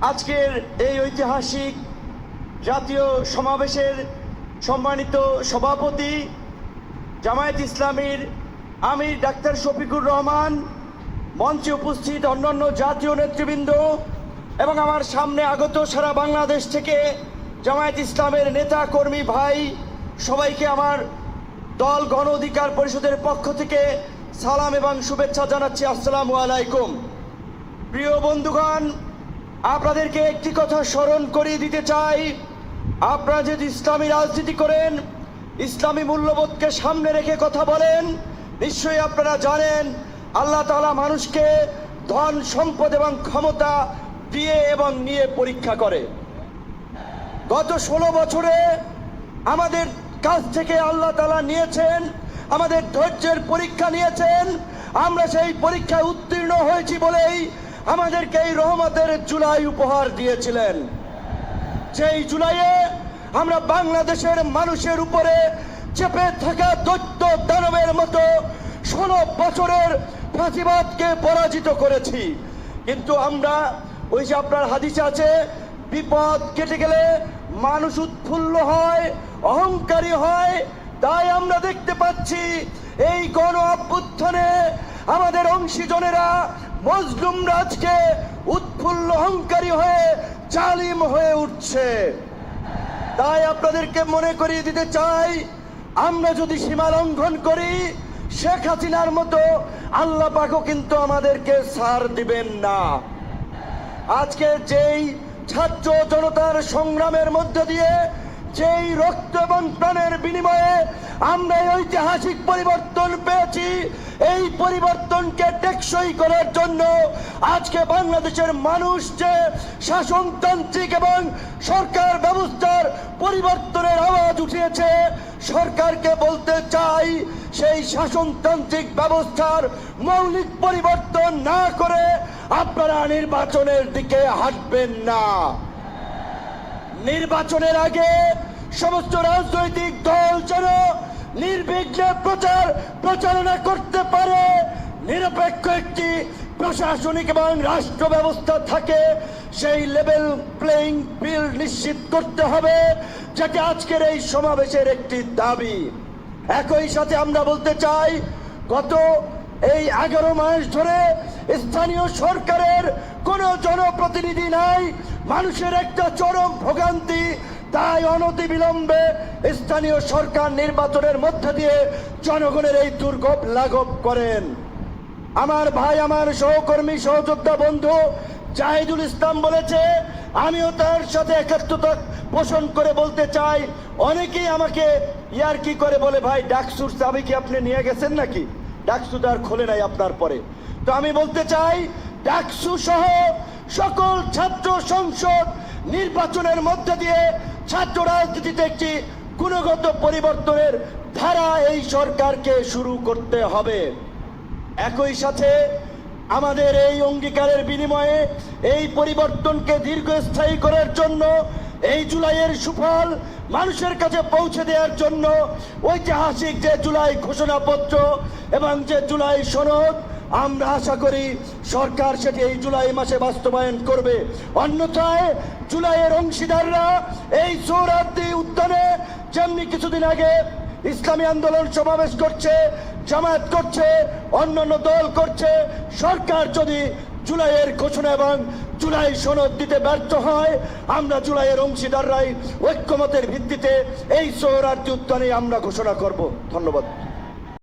আজকের এই ঐতিহাসিক জাতীয় সমাবেশের সম্মানিত সভাপতি জামায়াত ইসলামীর আমির ডাক্তার শফিকুর রহমান, মঞ্চে উপস্থিত অন্যান্য জাতীয় নেতৃবৃন্দ এবং আমার সামনে আগত সারা বাংলাদেশ থেকে জামায়াত ইসলামের নেতা কর্মী ভাই সবাইকে আমার দল গণ অধিকার পরিষদের পক্ষ থেকে সালাম এবং শুভেচ্ছা জানাচ্ছি। আসসালামু আলাইকুম। প্রিয় বন্ধুগণ, আপনাদেরকে একটি কথা স্মরণ করিয়ে দিতে চাই। আপনারা যদি ইসলামী রাজনীতি করেন, ইসলামী মূল্যবোধকে সামনে রেখে কথা বলেন, নিশ্চয়ই আপনারা জানেন আল্লাহ তাআলা মানুষকে ধন সম্পদ এবং ক্ষমতা দিয়ে এবং নিয়ে পরীক্ষা করে। গত 16 বছরে আমাদের কাছ থেকে আল্লাহ তাআলা নিয়েছেন, আমাদের ধৈর্যের পরীক্ষা নিয়েছেন। আমরা সেই পরীক্ষায় উত্তীর্ণ হয়েছি বলেই আমাদেরকে এই রহমতের জুলাই উপহার দিয়েছিলেন। যেই জুলাইয়ে আমরা বাংলাদেশের মানুষের উপরে চেপে থাকা দৈত্য দানবের মতো 16 বছরের ফাঁসিবাদকে পরাজিত করেছি। কিন্তু আমরা ওই যে আপনার হাদিসে আছে, বিপদ কেটে গেলে মানুষ উৎফুল্ল হয়, অহংকারী হয়। তাই আমরা দেখতে পাচ্ছি এই গণ অভ্যুত্থানে আমাদের অংশীজনেরা, মজলুমরা আজকে উৎফুল্ল অহংকারী হয়ে জালিম হয়ে উঠছে। তাই আপনাদেরকে মনে করিয়ে দিতে চাই, আমরা যদি সীমা লঙ্ঘন করি, শেখ হাসিনার মতো আল্লাহ পাকও কিন্তু আমাদেরকে ছাড় দিবেন না। আজকে যেই ছাত্র জনতার সংগ্রামের মধ্য দিয়ে, যেই রক্ত এবং প্রাণের বিনিময়ে আমরা এই ঐতিহাসিক পরিবর্তন পেয়েছি, এই পরিবর্তনকে টেকসই করার জন্য আজকে বাংলাদেশের মানুষ যে শাসনতান্ত্রিক এবং সরকার ব্যবস্থার পরিবর্তনের আওয়াজ উঠিয়েছে, সরকারকে বলতে চাই সেই শাসনতান্ত্রিক ব্যবস্থার মৌলিক পরিবর্তন না করে আপনারা নির্বাচনের দিকে হাঁটবেন না। নির্বাচনের আগে সমস্ত রাজনৈতিক দল যেন নির্বিঘ্নে প্রচারণা করতে পারে, নিরপেক্ষ একটি প্রশাসনিক এবং রাষ্ট্র ব্যবস্থা থাকে, সেই লেভেল প্লেইং ফিল্ড নিশ্চিত করতে হবে, যেটা আজকের এই সমাবেশের একটি দাবি। একই সাথে আমরা বলতে চাই, গত এই 11 মাস ধরে স্থানীয় সরকারের কোনো জনপ্রতিনিধি নাই, মানুষের একটা চরম ভোগান্তি। তাই অনতিবিলম্বে স্থানীয় সরকার নির্বাচনের মধ্য দিয়ে জনগণের এই দুর্ভোগ লাঘব করেন। আমার ভাই, আমার সহকর্মী, সহযোদ্ধা বন্ধু জাহিদুল ইসলাম বলেছে, আমিও তার সাথে একাত্মতা পোষণ করে বলতে চাই। অনেকেই আমাকে ইয়ার্কি করে বলে, ভাই ডাকসুর চাবি কি আপনি নিয়ে গেছেন নাকি? ডাকসু তো আর খোলে নাই আপনার পরে। তো আমি বলতে চাই, ডাকসু সহ সকল ছাত্র সংসদ নির্বাচনের মধ্যে দিয়ে ছাত্র রাজনীতিতে একটি গুণগত পরিবর্তনের ধারা এই সরকারকে শুরু করতে হবে। একই সাথে আমাদের এই অঙ্গীকারের বিনিময়ে এই পরিবর্তনকে দীর্ঘস্থায়ী করার জন্য, এই জুলাইয়ের সুফল মানুষের কাছে পৌঁছে দেওয়ার জন্য ঐতিহাসিক যে জুলাই ঘোষণাপত্র এবং যে জুলাই সনদ, আমরা আশা করি সরকার সেটি এই জুলাই মাসে বাস্তবায়ন করবে। অন্যথায় জুলাইয়ের অংশীদাররা এই সোহরাওয়ার্দী উদ্যানে যেমনি কিছুদিন আগে ইসলামী আন্দোলন সমাবেশ করছে, জামায়াত করছে, অন্যান্য দল করছে, সরকার যদি জুলাইয়ের ঘোষণা এবং জুলাই সনদ দিতে ব্যর্থ হয়, আমরা জুলাইয়ের অংশীদাররাই ঐক্যমতের ভিত্তিতে এই সোহরাওয়ার্দী উদ্যানে আমরা ঘোষণা করব। ধন্যবাদ।